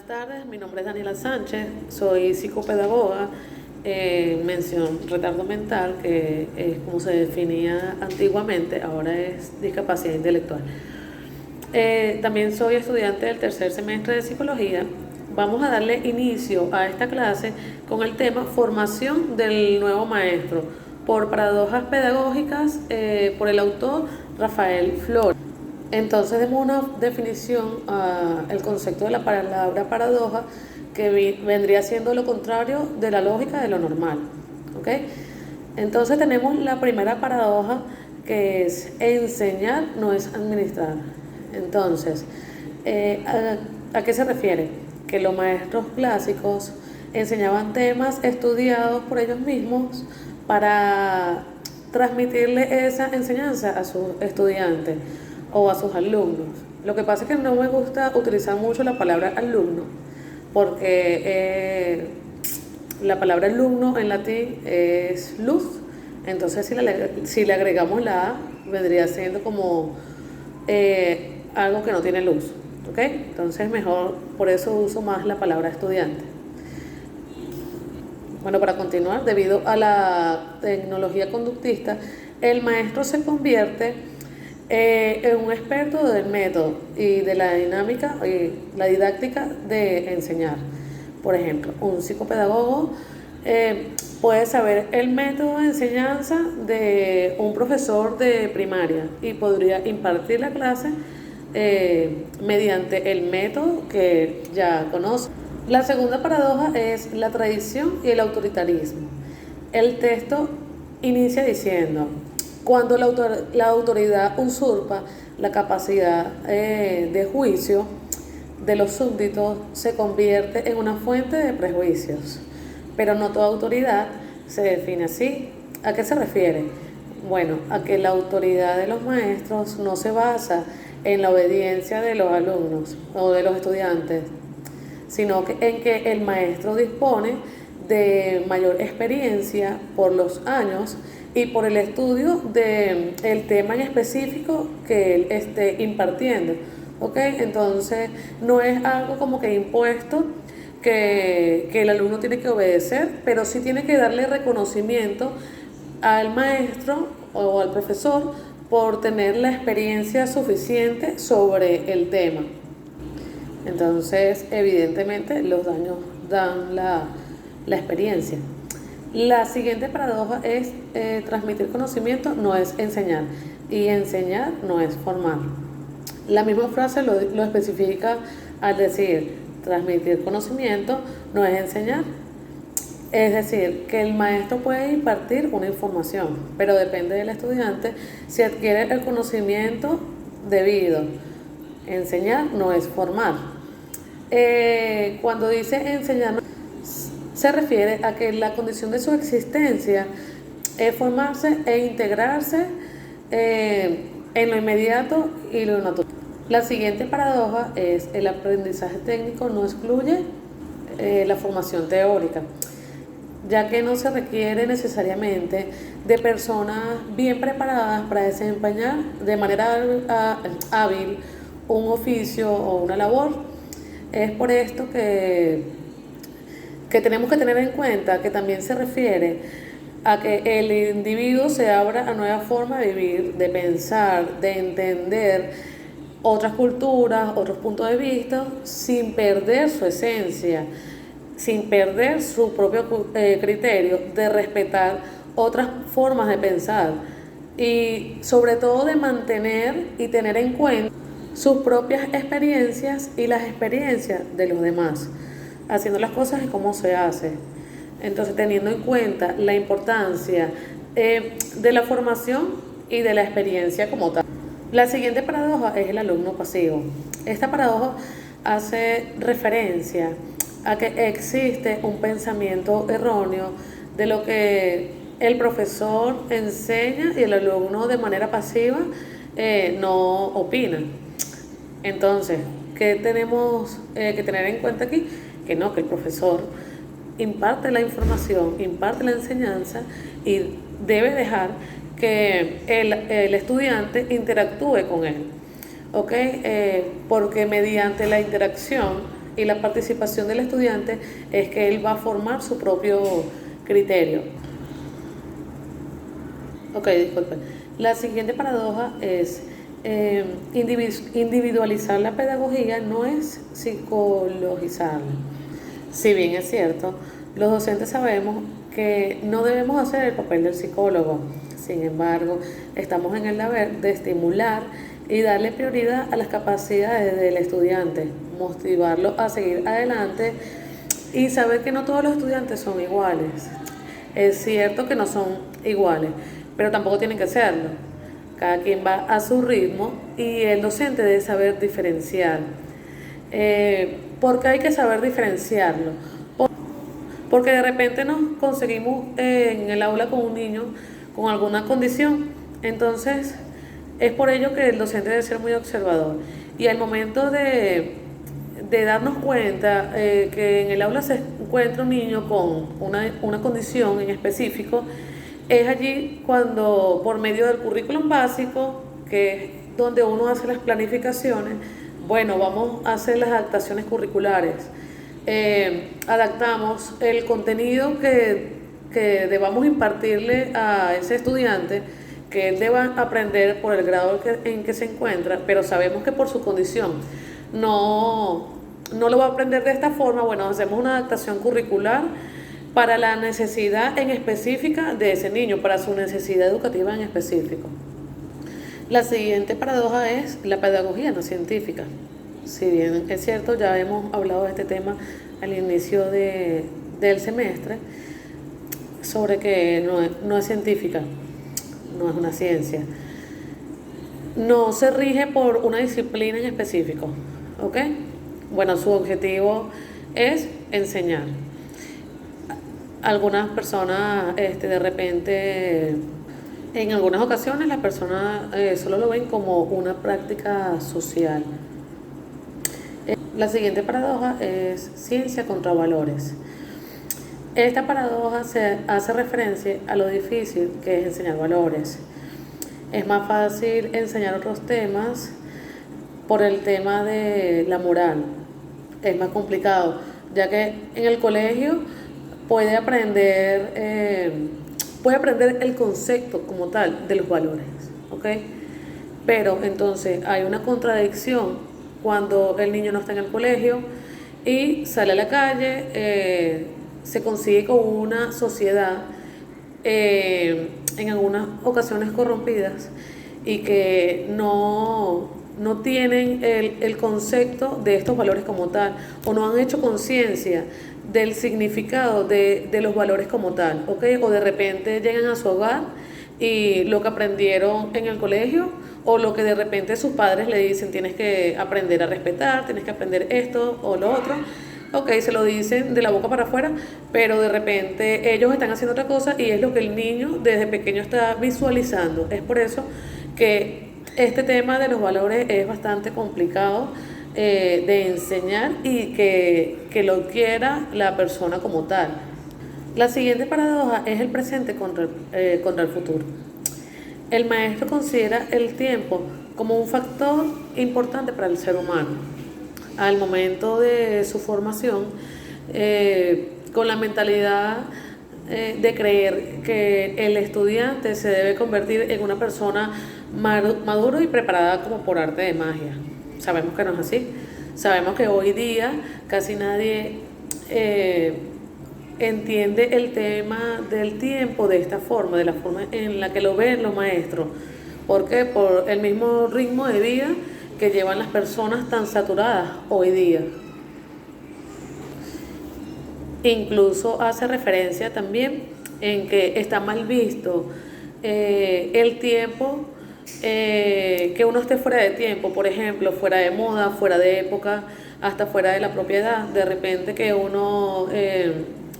Buenas tardes, mi nombre es Daniela Sánchez, soy psicopedagoga, mención retardo mental, que es como se definía antiguamente, ahora es discapacidad intelectual. También soy estudiante del tercer semestre de psicología. Vamos a darle inicio a esta clase con el tema formación del nuevo maestro, por paradojas pedagógicas, por el autor Rafael Flores. Entonces demos una definición al concepto de la palabra paradoja, que vendría siendo lo contrario de la lógica de lo normal. ¿Ok? Entonces tenemos la primera paradoja, que es enseñar no es administrar. Entonces, ¿a qué se refiere? Que los maestros clásicos enseñaban temas estudiados por ellos mismos para transmitirle esa enseñanza a sus estudiantes o a sus alumnos. Lo que pasa es que no me gusta utilizar mucho la palabra alumno, porque la palabra alumno en latín es luz. Entonces si le agregamos la A, vendría siendo como algo que no tiene luz. ¿Ok? Entonces mejor, por eso uso más la palabra estudiante. Bueno, para continuar, debido a la tecnología conductista, el maestro se convierte en un experto del método y de la dinámica y la didáctica de enseñar. Por ejemplo, un psicopedagogo puede saber el método de enseñanza de un profesor de primaria y podría impartir la clase mediante el método que ya conoce. La segunda paradoja es la tradición y el autoritarismo. El texto inicia diciendo: cuando la autoridad usurpa la capacidad de juicio de los súbditos, se convierte en una fuente de prejuicios. Pero no toda autoridad se define así. ¿A qué se refiere? Bueno, a que la autoridad de los maestros no se basa en la obediencia de los alumnos o de los estudiantes, sino que en que el maestro dispone de mayor experiencia por los años y por el estudio del tema en específico que él esté impartiendo. ¿Ok? Entonces no es algo como que impuesto, que el alumno tiene que obedecer, pero sí tiene que darle reconocimiento al maestro o al profesor por tener la experiencia suficiente sobre el tema. Entonces, evidentemente, los daños dan la experiencia. La siguiente paradoja es transmitir conocimiento no es enseñar, y enseñar no es formar. La misma frase lo especifica al decir transmitir conocimiento no es enseñar. Es decir, que el maestro puede impartir una información, pero depende del estudiante si adquiere el conocimiento debido. Enseñar no es formar. Cuando dice enseñar, se refiere a que la condición de su existencia es formarse e integrarse en lo inmediato y lo natural. La siguiente paradoja es: el aprendizaje técnico no excluye la formación teórica, ya que no se requiere necesariamente de personas bien preparadas para desempeñar de manera hábil un oficio o una labor. Es por esto que tenemos que tener en cuenta que también se refiere a que el individuo se abra a nuevas formas de vivir, de pensar, de entender otras culturas, otros puntos de vista, sin perder su esencia, sin perder su propio criterio, de respetar otras formas de pensar y sobre todo de mantener y tener en cuenta sus propias experiencias y las experiencias de los demás, haciendo las cosas y cómo se hace. Entonces, teniendo en cuenta la importancia de la formación y de la experiencia como tal. La siguiente paradoja es el alumno pasivo. Esta paradoja hace referencia a que existe un pensamiento erróneo de lo que el profesor enseña y el alumno de manera pasiva no opina. Entonces, ¿qué tenemos que tener en cuenta aquí? Que no, que el profesor imparte la información, imparte la enseñanza y debe dejar que el estudiante interactúe con él. ¿Ok? Porque mediante la interacción y la participación del estudiante es que él va a formar su propio criterio. Ok, disculpen. La siguiente paradoja es individualizar la pedagogía no es psicologizarla. Si bien es cierto, los docentes sabemos que no debemos hacer el papel del psicólogo. Sin embargo, estamos en el deber de estimular y darle prioridad a las capacidades del estudiante, motivarlo a seguir adelante y saber que no todos los estudiantes son iguales. Es cierto que no son iguales, pero tampoco tienen que serlo. Cada quien va a su ritmo y el docente debe saber diferenciar. ¿Por qué hay que saber diferenciarlo? Porque de repente nos conseguimos en el aula con un niño con alguna condición. Entonces, es por ello que el docente debe ser muy observador. Y al momento de darnos cuenta que en el aula se encuentra un niño con una condición en específico, es allí cuando, por medio del currículum básico, que es donde uno hace las planificaciones, bueno, vamos a hacer las adaptaciones curriculares. Adaptamos el contenido que debamos impartirle a ese estudiante, que él deba aprender por el grado en que se encuentra, pero sabemos que por su condición no lo va a aprender de esta forma. Bueno, hacemos una adaptación curricular para la necesidad en específica de ese niño, para su necesidad educativa en específico. La siguiente paradoja es la pedagogía no científica. Si bien es cierto, ya hemos hablado de este tema al inicio del semestre, sobre que no es científica, no es una ciencia. No se rige por una disciplina en específico, ¿ok? Bueno, su objetivo es enseñar. Algunas personas, de repente, en algunas ocasiones las personas solo lo ven como una práctica social. La siguiente paradoja es ciencia contra valores. Esta paradoja se hace referencia a lo difícil que es enseñar valores. Es más fácil enseñar otros temas por el tema de la moral. Es más complicado, ya que en el colegio puede aprender el concepto como tal de los valores, ¿ok? Pero entonces hay una contradicción cuando el niño no está en el colegio y sale a la calle, se consigue con una sociedad en algunas ocasiones corrompidas y que no tienen el concepto de estos valores como tal, o no han hecho conciencia del significado de los valores como tal, ¿ok? O de repente llegan a su hogar y lo que aprendieron en el colegio, o lo que de repente sus padres le dicen: tienes que aprender a respetar, tienes que aprender esto o lo otro. Ok, se lo dicen de la boca para afuera, pero de repente ellos están haciendo otra cosa y es lo que el niño desde pequeño está visualizando. Es por eso que este tema de los valores es bastante complicado de enseñar y que lo quiera la persona como tal. La siguiente paradoja es el presente contra el futuro. El maestro considera el tiempo como un factor importante para el ser humano. Al momento de su formación, con la mentalidad de creer que el estudiante se debe convertir en una persona maduro y preparada como por arte de magia. Sabemos que no es así. Sabemos que hoy día casi nadie entiende el tema del tiempo de esta forma, de la forma en la que lo ven los maestros. ¿Por qué? Por el mismo ritmo de vida que llevan las personas tan saturadas hoy día. Incluso hace referencia también en que está mal visto el tiempo, que uno esté fuera de tiempo, por ejemplo, fuera de moda, fuera de época, hasta fuera de la propiedad. De repente que uno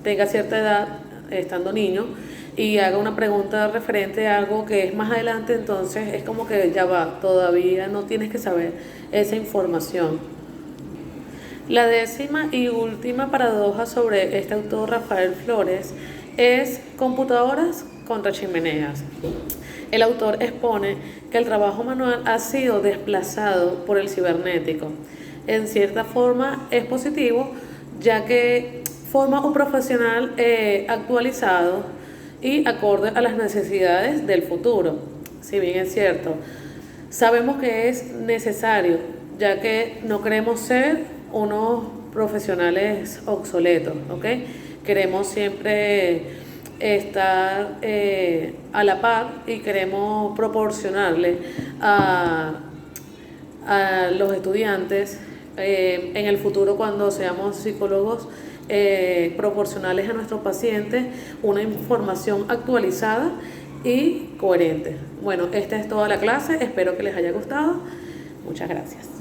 tenga cierta edad estando niño y haga una pregunta referente a algo que es más adelante, entonces es como que ya va, todavía no tienes que saber esa información. La décima y última paradoja sobre este autor, Rafael Flores, es computadoras contra chimeneas. El autor expone que el trabajo manual ha sido desplazado por el cibernético. en cierta forma es positivo, ya que forma un profesional actualizado y acorde a las necesidades del futuro. Si bien es cierto, sabemos que es necesario, ya que no queremos ser unos profesionales obsoletos, ¿ok? Queremos siempre estar a la par y queremos proporcionarle a los estudiantes en el futuro, cuando seamos psicólogos proporcionales a nuestros pacientes, una información actualizada y coherente. Bueno, esta es toda la clase, espero que les haya gustado. Muchas gracias.